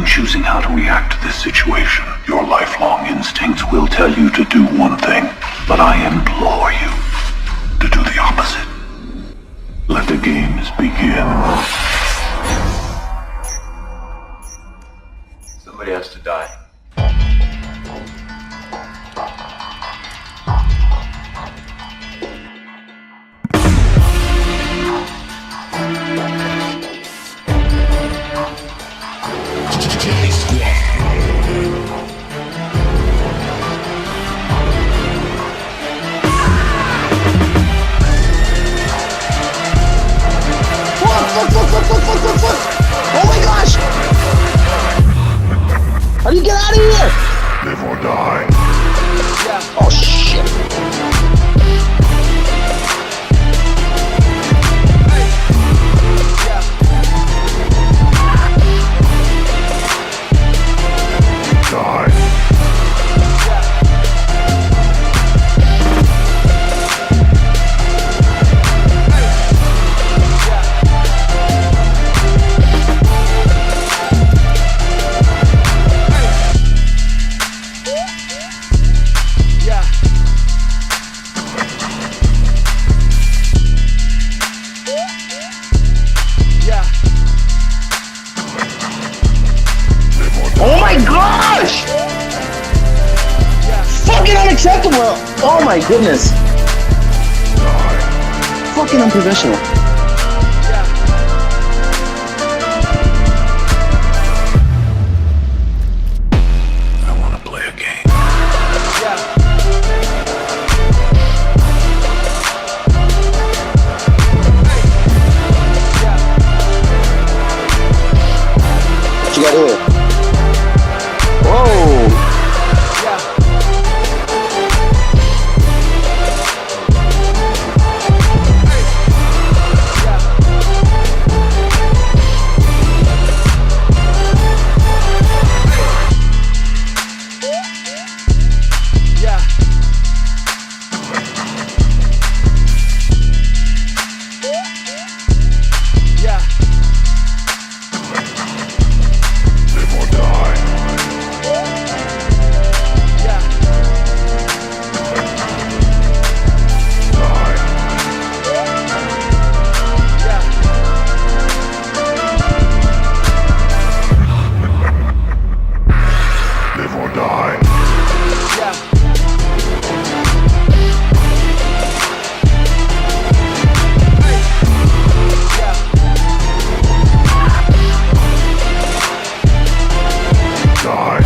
choosing how to react to this situation. Your lifelong instincts will tell you to do one thing, but I implore you to do the opposite. Let the games begin. Somebody has to die. Fuck! Oh my gosh! How do you get out of here? Live or die. Oh shit! Die. Oh my gosh! Fucking unacceptable! Oh my goodness! Fucking unprofessional. I want to play a game. What you got here? Whoa! Live or die. Live or die. Die.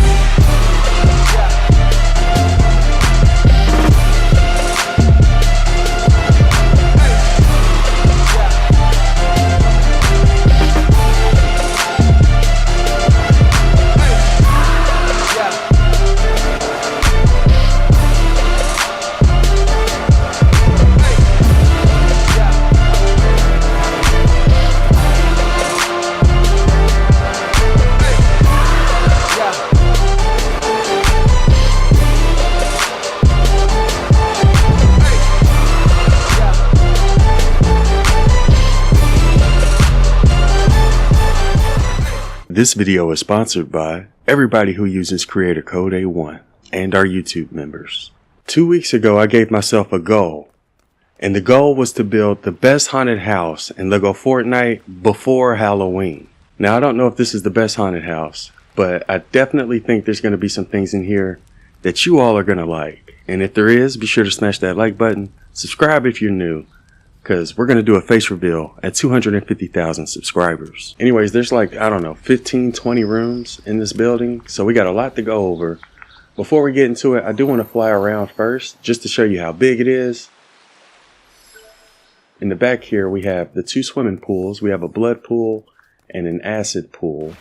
This video is sponsored by everybody who uses creator code A1 and our YouTube members. 2 weeks ago, I gave myself a goal, and the goal was to build the best haunted house in Lego Fortnite before Halloween. Now, I don't know if this is the best haunted house, but I definitely think there's going to be some things in here that you all are going to like. And if there is, be sure to smash that like button, subscribe if you're new, because we're going to do a face reveal at 250,000 subscribers. Anyways, there's like, I don't know, 15, 20 rooms in this building, so we got a lot to go over. Before we get into it, I do want to fly around first, just to show you how big it is. In the back here, we have the 2 swimming pools. We have a blood pool and an acid pool.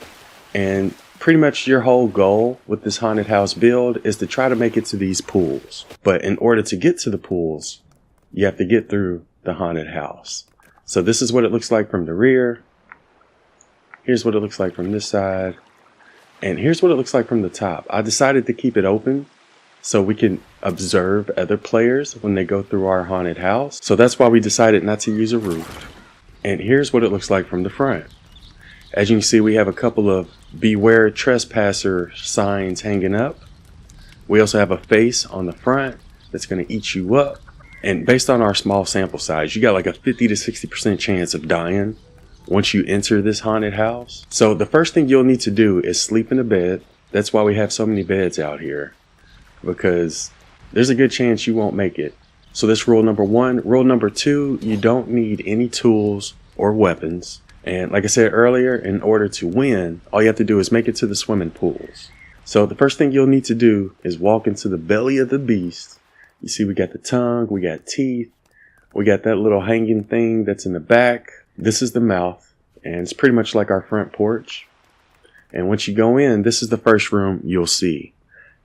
And pretty much your whole goal with this haunted house build is to try to make it to these pools. But in order to get to the pools, you have to get through the haunted house. So this is what it looks like from the rear. Here's what it looks like from this side. And here's what it looks like from the top. I decided to keep it open so we can observe other players when they go through our haunted house. So that's why we decided not to use a roof. And here's what it looks like from the front. As you can see, we have a couple of beware trespasser signs hanging up. We also have a face on the front that's going to eat you up. And based on our small sample size, you got like a 50 to 60% chance of dying once you enter this haunted house. So the first thing you'll need to do is sleep in a bed. That's why we have so many beds out here, because there's a good chance you won't make it. So that's rule number one. Rule number two, you don't need any tools or weapons. And like I said earlier, in order to win, all you have to do is make it to the swimming pools. So the first thing you'll need to do is walk into the belly of the beast. You see, we got the tongue, we got teeth, we got that little hanging thing that's in the back. This is the mouth, and it's pretty much like our front porch. And once you go in, this is the first room you'll see.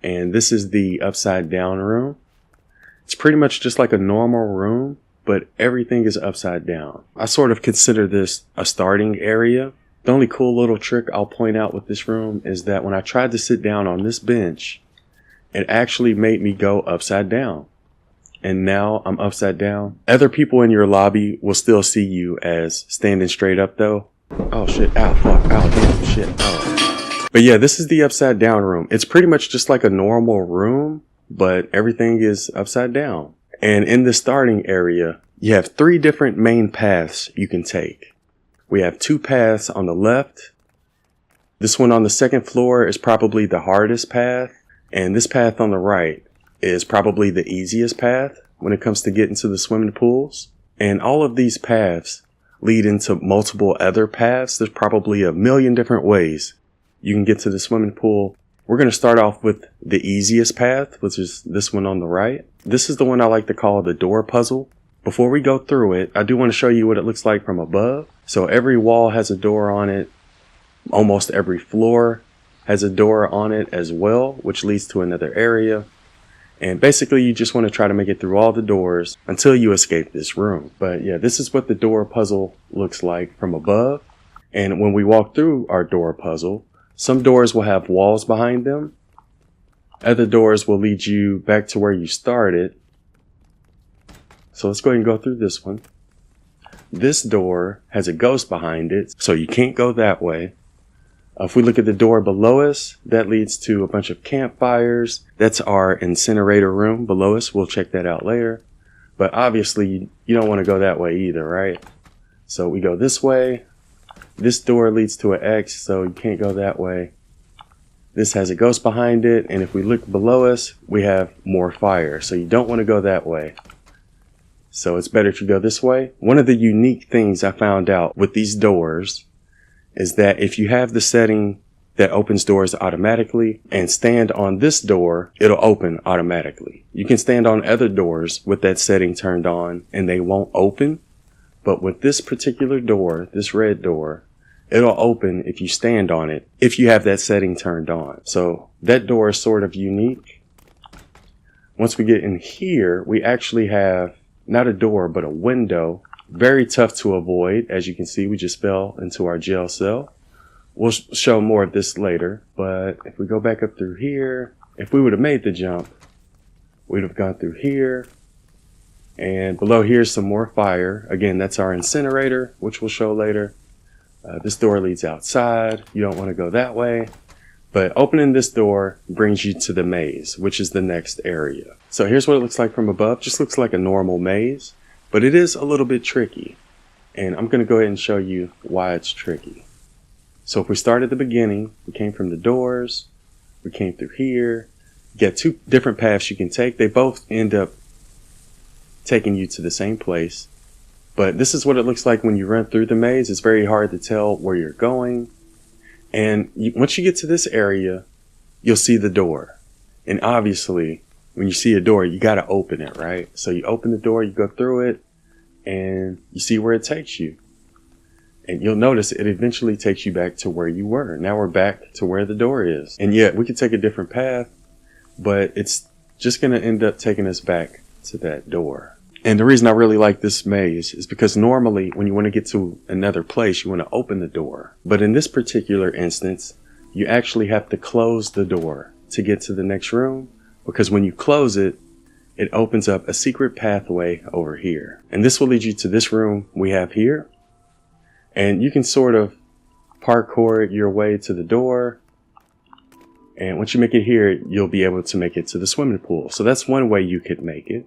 And this is the upside down room. It's pretty much just like a normal room, but everything is upside down. I sort of consider this a starting area. The only cool little trick I'll point out with this room is that when I tried to sit down on this bench, it actually made me go upside down. And now I'm upside down. Other people in your lobby will still see you as standing straight up though. Oh shit, ow, fuck, ow, damn, shit, oh. But yeah, this is the upside down room. It's pretty much just like a normal room, but everything is upside down. And in the starting area, you have 3 different main paths you can take. We have 2 paths on the left. This one on the second floor is probably the hardest path. And this path on the right is probably the easiest path when it comes to getting to the swimming pools. And all of these paths lead into multiple other paths. There's probably a million different ways you can get to the swimming pool. We're going to start off with the easiest path, which is this one on the right. This is the one I like to call the door puzzle. Before we go through it, I do want to show you what it looks like from above. So every wall has a door on it. Almost every floor has a door on it as well, which leads to another area. And basically you just want to try to make it through all the doors until you escape this room. But yeah, this is what the door puzzle looks like from above. And when we walk through our door puzzle, some doors will have walls behind them. Other doors will lead you back to where you started. So let's go ahead and go through this one. This door has a ghost behind it, so you can't go that way. If we look at the door below us, that leads to a bunch of campfires. That's our incinerator room below us. We'll check that out later. But obviously, you don't want to go that way either, right? So we go this way. This door leads to an X, so you can't go that way. This has a ghost behind it, and if we look below us, we have more fire. So you don't want to go that way. So it's better to go this way. One of the unique things I found out with these doors is that if you have the setting that opens doors automatically and stand on this door, it'll open automatically. You can stand on other doors with that setting turned on and they won't open. But with this particular door, this red door, it'll open if you stand on it, if you have that setting turned on. So that door is sort of unique. Once we get in here, we actually have not a door, but a window. Very tough to avoid. As you can see, we just fell into our jail cell. We'll show more of this later, but if we go back up through here, if we would have made the jump, we'd have gone through here. And below here is some more fire. Again, that's our incinerator, which we'll show later. This door leads outside. You don't want to go that way. But opening this door brings you to the maze, which is the next area. So here's what it looks like from above. Just looks like a normal maze, but it is a little bit tricky. And I'm going to go ahead and show you why it's tricky. So if we start at the beginning, we came from the doors, we came through here. You got 2 different paths you can take. They both end up taking you to the same place. But this is what it looks like when you run through the maze. It's very hard to tell where you're going. And once you get to this area, you'll see the door. And obviously, when you see a door, you got to open it, right? So you open the door, you go through it, and you see where it takes you. And you'll notice it eventually takes you back to where you were. Now we're back to where the door is. And yet we could take a different path, but it's just going to end up taking us back to that door. And the reason I really like this maze is because normally when you want to get to another place, you want to open the door. But in this particular instance, you actually have to close the door to get to the next room, because when you close it, it opens up a secret pathway over here. And this will lead you to this room we have here. And you can sort of parkour your way to the door. And once you make it here, you'll be able to make it to the swimming pool. So that's one way you could make it.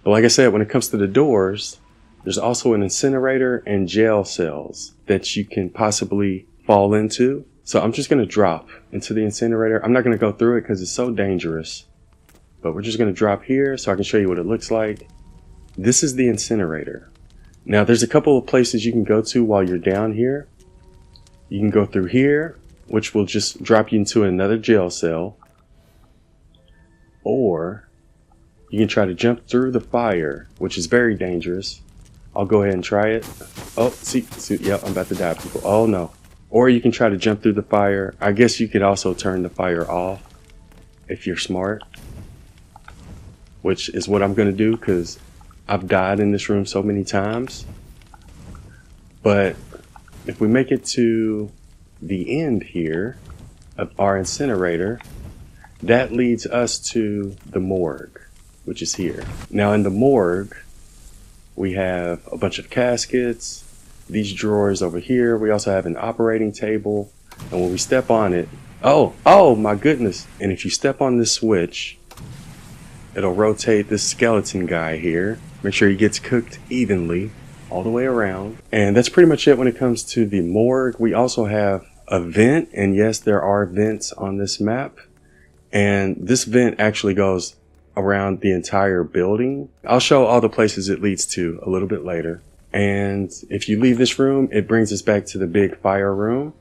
But like I said, when it comes to the doors, there's also an incinerator and jail cells that you can possibly fall into. So I'm just going to drop into the incinerator. I'm not going to go through it because it's so dangerous. But we're just going to drop here so I can show you what it looks like. This is the incinerator. Now there's a couple of places you can go to while you're down here. You can go through here, which will just drop you into another jail cell. Or you can try to jump through the fire, which is very dangerous. I'll go ahead and try it. Oh, see, yep, I'm about to die, people. Oh no. Or you can try to jump through the fire. I guess you could also turn the fire off if you're smart, which is what I'm going to do because I've died in this room so many times. But if we make it to the end here of our incinerator, that leads us to the morgue, which is here. Now in the morgue, we have a bunch of caskets, these drawers over here. We also have an operating table. And when we step on it, oh my goodness. And if you step on this switch, it'll rotate this skeleton guy here. Make sure he gets cooked evenly all the way around. And that's pretty much it when it comes to the morgue. We also have a vent, and yes, there are vents on this map. And this vent actually goes around the entire building. I'll show all the places it leads to a little bit later. And if you leave this room, it brings us back to the big fire room.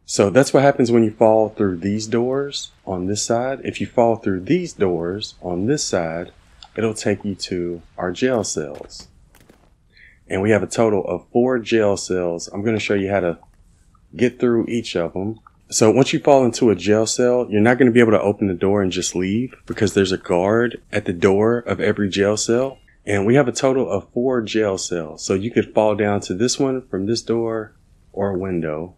So that's what happens when you fall through these doors on this side. If you fall through these doors on this side, it'll take you to our jail cells. And we have a total of 4 jail cells. I'm going to show you how to get through each of them. So once you fall into a jail cell, you're not going to be able to open the door and just leave because there's a guard at the door of every jail cell. And we have a total of 4 jail cells. So you could fall down to this one from this door or a window.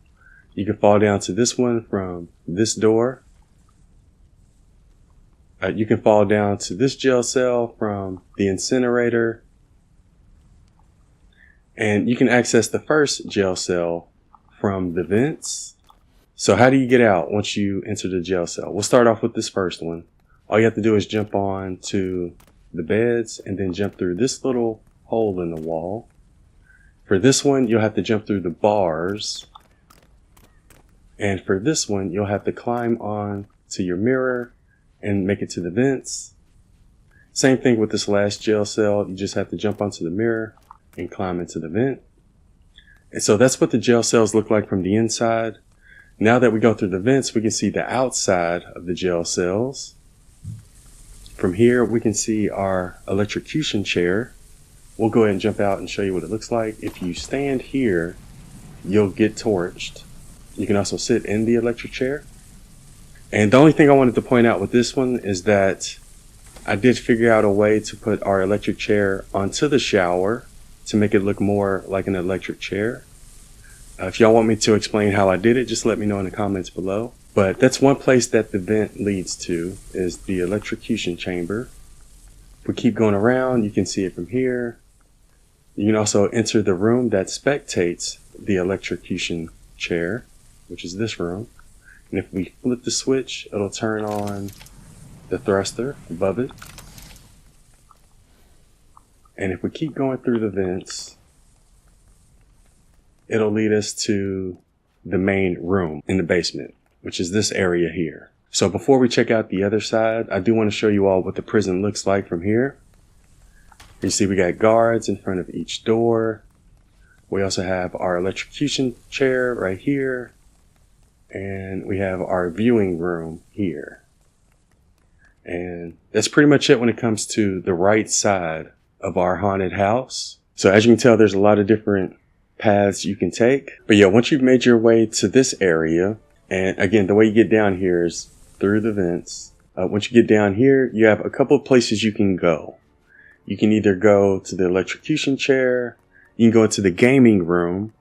You could fall down to this one from this door. You can fall down to this jail cell from the incinerator. And you can access the first jail cell from the vents. So how do you get out once you enter the jail cell? We'll start off with this first one. All you have to do is jump on to the beds and then jump through this little hole in the wall. For this one, you'll have to jump through the bars. And for this one, you'll have to climb on to your mirror and make it to the vents. Same thing with this last jail cell. You just have to jump onto the mirror and climb into the vent. And so that's what the jail cells look like from the inside. Now that we go through the vents, we can see the outside of the jail cells. From here, we can see our electrocution chair. We'll go ahead and jump out and show you what it looks like. If you stand here, you'll get torched. You can also sit in the electric chair. And the only thing I wanted to point out with this one is that I did figure out a way to put our electric chair onto the shower to make it look more like an electric chair. If y'all want me to explain how I did it, just let me know in the comments below. But that's one place that the vent leads to, is the electrocution chamber. If we keep going around, you can see it from here. You can also enter the room that spectates the electrocution chair, which is this room. And if we flip the switch, it'll turn on the thruster above it. And if we keep going through the vents, it'll lead us to the main room in the basement, which is this area here. So before we check out the other side, I do want to show you all what the prison looks like from here. You see we got guards in front of each door. We also have our electrocution chair right here. And we have our viewing room here. And that's pretty much it when it comes to the right side of our haunted house. So as you can tell, there's a lot of different paths you can take. But yeah, once you've made your way to this area, and again, the way you get down here is through the vents. Once you get down here, you have a couple of places you can go. You can either go to the electrocution chair, you can go into the gaming room,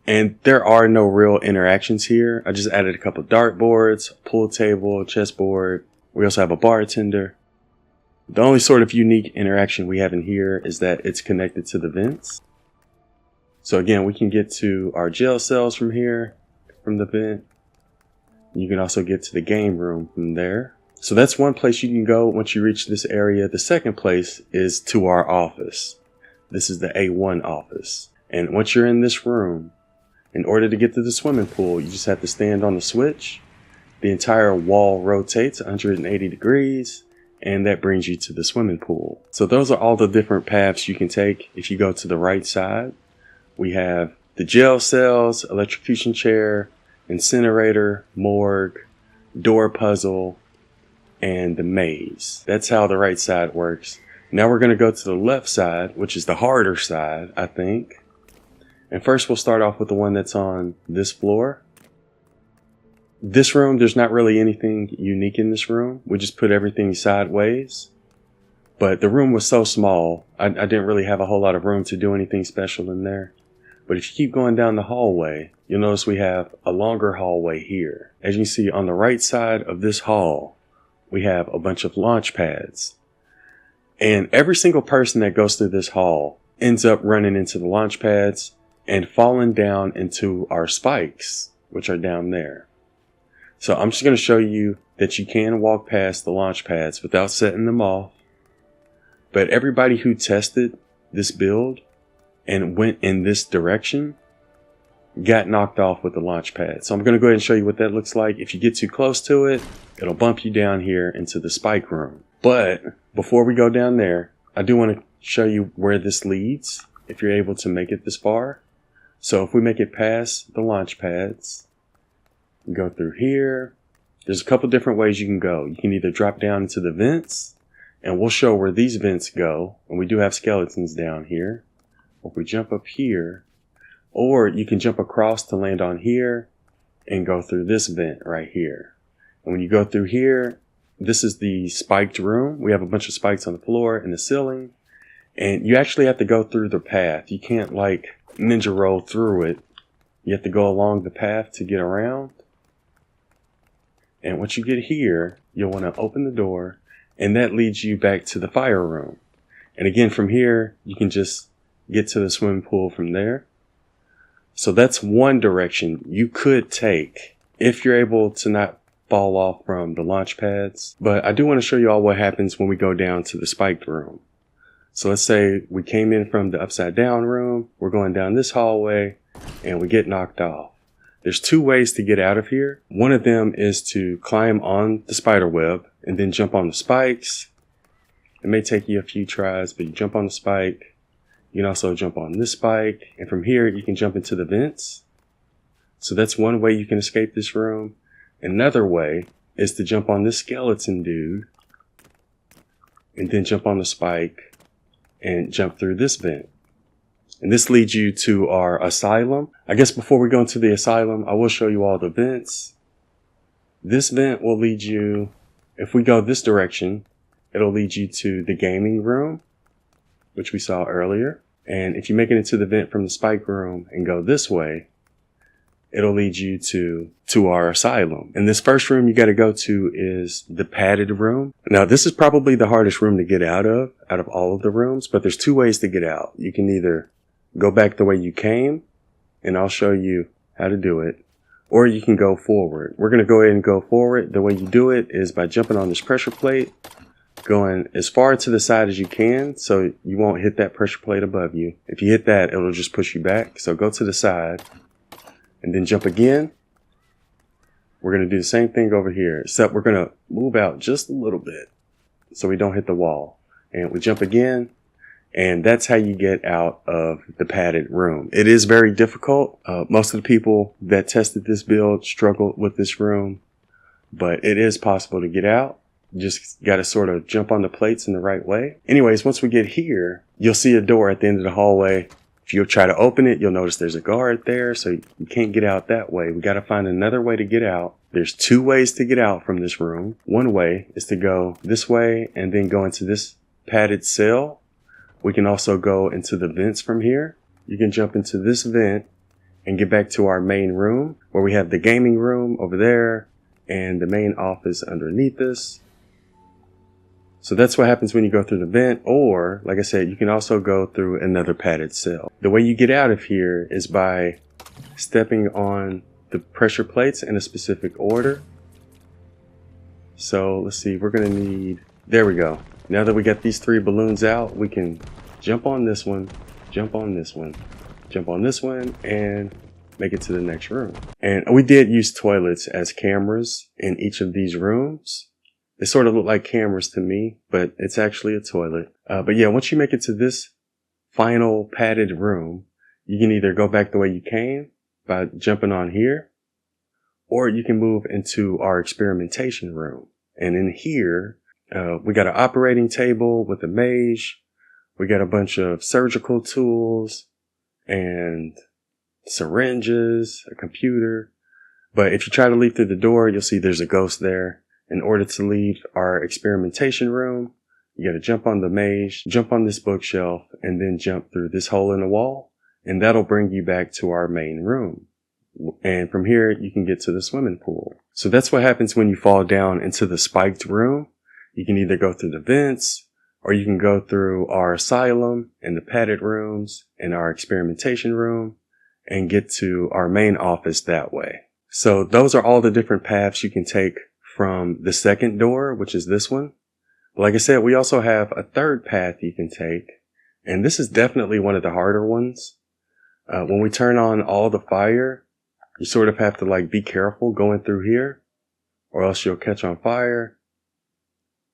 and there are no real interactions here. I just added a couple of dartboards, a pool table, a chessboard. We also have a bartender. The only sort of unique interaction we have in here is that it's connected to the vents. So again, we can get to our jail cells from here. from the vent. You can also get to the game room from there. So that's one place you can go once you reach this area. The second place is to our office. This is the A1 office. And once you're in this room, in order to get to the swimming pool, you just have to stand on the switch. The entire wall rotates 180 degrees, and that brings you to the swimming pool. So those are all the different paths you can take. If you go to the right side, we have the jail cells, electrocution chair, incinerator, morgue, door puzzle, and the maze. That's how the right side works. Now we're going to go to the left side, which is the harder side, I think. And first we'll start off with the one that's on this floor. This room, there's not really anything unique in this room. We just put everything sideways. But the room was so small, I didn't really have a whole lot of room to do anything special in there. But if you keep going down the hallway, you'll notice we have a longer hallway here. As you can see on the right side of this hall, we have a bunch of launch pads. And every single person that goes through this hall ends up running into the launch pads and falling down into our spikes, which are down there. So I'm just going to show you that you can walk past the launch pads without setting them off. But everybody who tested this build and went in this direction got knocked off with the launch pad. So I'm going to go ahead and show you what that looks like. If you get too close to it, it'll bump you down here into the spike room. But before we go down there, I do want to show you where this leads if you're able to make it this far. So if we make it past the launch pads, go through here, there's a couple different ways you can go. You can either drop down into the vents, and we'll show where these vents go, and we do have skeletons down here. If we jump up here, or you can jump across to land on here and go through this vent right here. And when you go through here, this is the spiked room. We have a bunch of spikes on the floor and the ceiling, and you actually have to go through the path. You can't like ninja roll through it. You have to go along the path to get around. And once you get here, you'll want to open the door, and that leads you back to the fire room. And again, from here, you can just get to the swimming pool from there. So that's one direction you could take if you're able to not fall off from the launch pads. But I do want to show you all what happens when we go down to the spiked room. So let's say we came in from the upside down room, we're going down this hallway, and we get knocked off. There's two ways to get out of here. One of them is to climb on the spider web and then jump on the spikes. It may take you a few tries, but you jump on the spike. You can also jump on this spike, and from here you can jump into the vents. So that's one way you can escape this room. Another way is to jump on this skeleton dude and then jump on the spike and jump through this vent. And this leads you to our asylum. I guess before we go into the asylum, I will show you all the vents. This vent will lead you, if we go this direction, it'll lead you to the gaming room, which we saw earlier. And if you make it into the vent from the spike room and go this way, it'll lead you to our asylum. And this first room you got to go to is the padded room. Now this is probably the hardest room to get out of all of the rooms, but there's two ways to get out. You can either go back the way you came, and I'll show you how to do it, or you can go forward. We're going to go ahead and go forward. The way you do it is by jumping on this pressure plate, going as far to the side as you can so you won't hit that pressure plate above you. If you hit that, it'll just push you back. So go to the side and then jump again. We're going to do the same thing over here, except we're going to move out just a little bit so we don't hit the wall. And we jump again, and that's how you get out of the padded room. It is very difficult. Most of the people that tested this build struggled with this room, but it is possible to get out. You just got to sort of jump on the plates in the right way. Anyways, once we get here, you'll see a door at the end of the hallway. If you try to open it, you'll notice there's a guard there, so you can't get out that way. We got to find another way to get out. There's two ways to get out from this room. One way is to go this way and then go into this padded cell. We can also go into the vents from here. You can jump into this vent and get back to our main room, where we have the gaming room over there and the main office underneath us. So that's what happens when you go through the vent, or like I said, you can also go through another padded cell. The way you get out of here is by stepping on the pressure plates in a specific order. So let's see, we're gonna need, there we go. Now that we got these 3 balloons out, we can jump on this one, jump on this one, jump on this one, and make it to the next room. And we did use toilets as cameras in each of these rooms. They sort of look like cameras to me, but it's actually a toilet. But yeah, once you make it to this final padded room, you can either go back the way you came by jumping on here, or you can move into our experimentation room. And in here, we got an operating table with a maze. We got a bunch of surgical tools and syringes, a computer. But if you try to leave through the door, you'll see there's a ghost there. In order to leave our experimentation room, you got to jump on the maze, jump on this bookshelf, and then jump through this hole in the wall. And that'll bring you back to our main room. And from here, you can get to the swimming pool. So that's what happens when you fall down into the spiked room. You can either go through the vents, or you can go through our asylum and the padded rooms and our experimentation room and get to our main office that way. So those are all the different paths you can take from the second door, which is this one. Like I said, we also have a third path you can take. And this is definitely one of the harder ones. When we turn on all the fire, you sort of have to like be careful going through here, or else you'll catch on fire.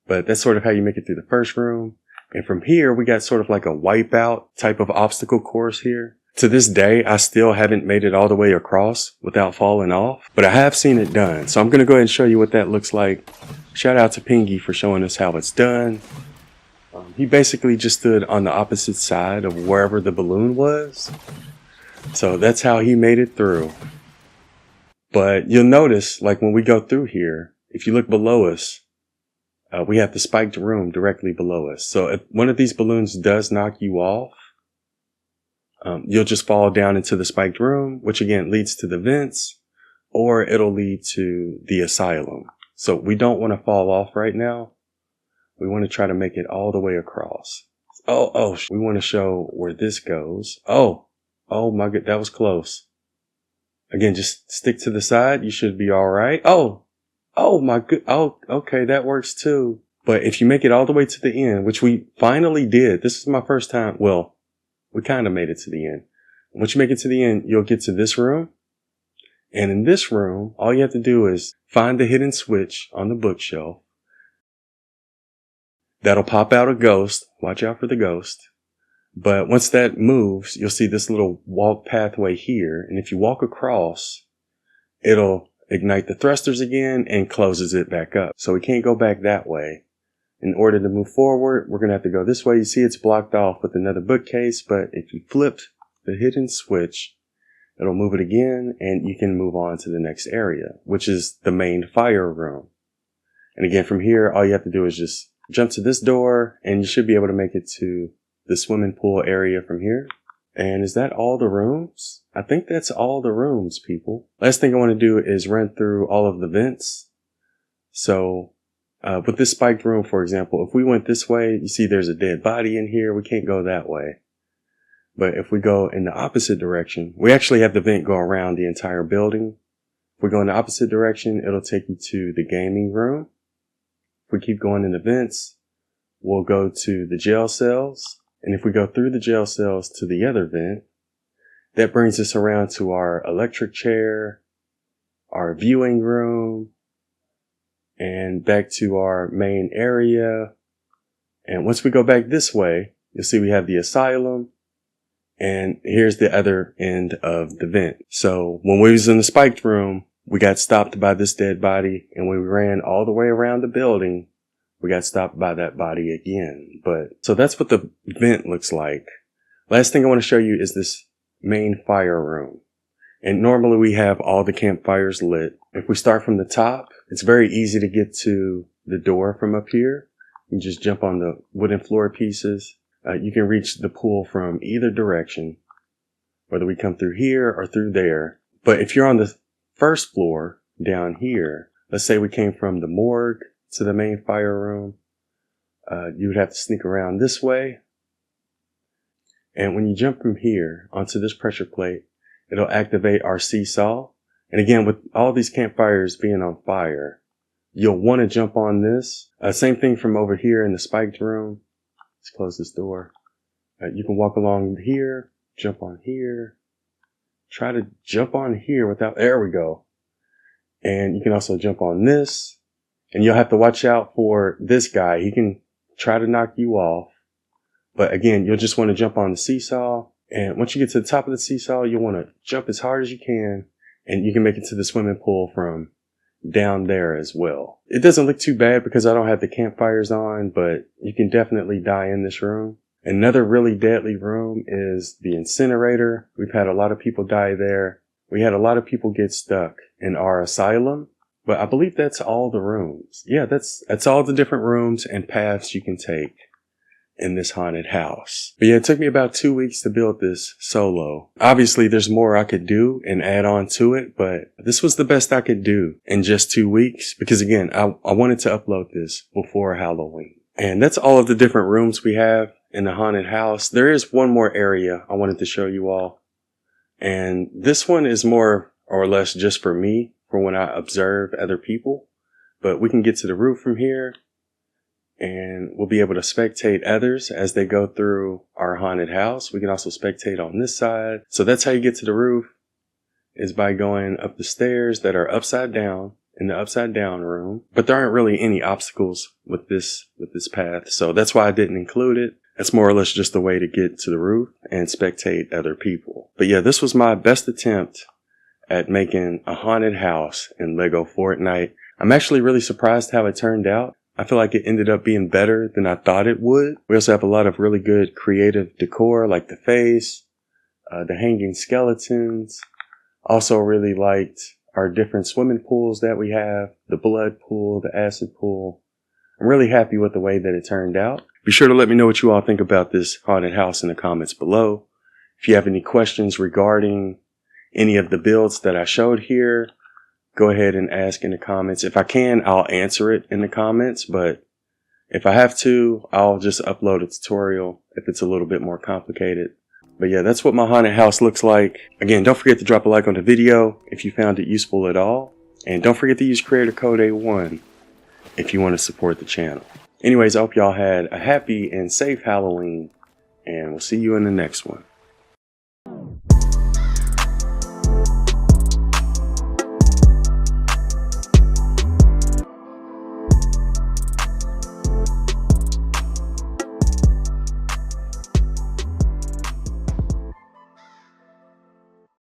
But that's sort of how you make it through the first room. And from here, we got sort of like a wipeout type of obstacle course here. To this day, I still haven't made it all the way across without falling off, but I have seen it done. So I'm going to go ahead and show you what that looks like. Shout out to Pingy for showing us how it's done. He basically just stood on the opposite side of wherever the balloon was. So that's how he made it through. But you'll notice, like when we go through here, if you look below us, we have the spiked room directly below us. So if one of these balloons does knock you off, you'll just fall down into the spiked room, which again leads to the vents, or it'll lead to the asylum. So we don't want to fall off right now. We want to try to make it all the way across. Oh, we want to show where this goes. Oh my god, that was close. Again, just stick to the side. You should be all right. Oh my good. Oh, okay, that works too. But if you make it all the way to the end, which we finally did, this is my first time. Well, we kind of made it to the end. Once you make it to the end, you'll get to this room. And in this room, all you have to do is find the hidden switch on the bookshelf. That'll pop out a ghost. Watch out for the ghost. But once that moves, you'll see this little walk pathway here. And if you walk across, it'll ignite the thrusters again and closes it back up. So we can't go back that way. In order to move forward, we're going to have to go this way. You see it's blocked off with another bookcase, but if you flip the hidden switch, it'll move it again and you can move on to the next area, which is the main fire room. And again, from here, all you have to do is just jump to this door and you should be able to make it to the swimming pool area from here. And is that all the rooms? I think that's all the rooms, people. Last thing I want to do is run through all of the vents. So with this spiked room, for example, if we went this way, you see there's a dead body in here. We can't go that way. But if we go in the opposite direction, we actually have the vent go around the entire building. If we go in the opposite direction, it'll take you to the gaming room. If we keep going in the vents, we'll go to the jail cells. And if we go through the jail cells to the other vent, that brings us around to our electric chair, our viewing room, and back to our main area. And once we go back this way, you'll see we have the asylum. And here's the other end of the vent. So when we was in the spiked room, we got stopped by this dead body. And when we ran all the way around the building, we got stopped by that body again. But so that's what the vent looks like. Last thing I want to show you is this main fire room. And normally we have all the campfires lit. If we start from the top, it's very easy to get to the door from up here. You just jump on the wooden floor pieces. You can reach the pool from either direction, whether we come through here or through there. But if you're on the first floor down here, let's say we came from the morgue to the main fire room, you would have to sneak around this way. And when you jump from here onto this pressure plate, it'll activate our seesaw. And again, with all these campfires being on fire, you'll want to jump on this. Same thing from over here in the spiked room. Let's close this door. You can walk along here, jump on here, try to jump on here without, there we go. And you can also jump on this, and you'll have to watch out for this guy. He can try to knock you off. But again, you'll just want to jump on the seesaw. And once you get to the top of the seesaw, you'll want to jump as hard as you can. And you can make it to the swimming pool from down there as well. It doesn't look too bad because I don't have the campfires on, but you can definitely die in this room. Another really deadly room is the Incinerator. We've had a lot of people die there. We had a lot of people get stuck in our asylum, but I believe that's all the rooms. Yeah, that's all the different rooms and paths you can take in this haunted house. But yeah, it took me about 2 weeks to build this solo. Obviously, there's more I could do and add on to it, but this was the best I could do in just 2 weeks because again, I wanted to upload this before Halloween. And that's all of the different rooms we have in the haunted house. There is one more area I wanted to show you all. And this one is more or less just for me, for when I observe other people. But we can get to the roof from here, and we'll be able to spectate others as they go through our haunted house. We can also spectate on this side. So that's how you get to the roof, is by going up the stairs that are upside down in the upside down room. But there aren't really any obstacles with this path. So that's why I didn't include it. That's more or less just a way to get to the roof and spectate other people. But yeah, this was my best attempt at making a haunted house in Lego Fortnite. I'm actually really surprised how it turned out. I feel like it ended up being better than I thought it would. We also have a lot of really good creative decor, like the face, the hanging skeletons. Also really liked our different swimming pools that we have, the blood pool, the acid pool. I'm really happy with the way that it turned out. Be sure to let me know what you all think about this haunted house in the comments below. If you have any questions regarding any of the builds that I showed here, go ahead and ask in the comments. If I can, I'll answer it in the comments, but if I have to, I'll just upload a tutorial if it's a little bit more complicated. But yeah, that's what my haunted house looks like. Again, don't forget to drop a like on the video if you found it useful at all. And don't forget to use creator code A1 if you want to support the channel. Anyways, I hope y'all had a happy and safe Halloween, and we'll see you in the next one.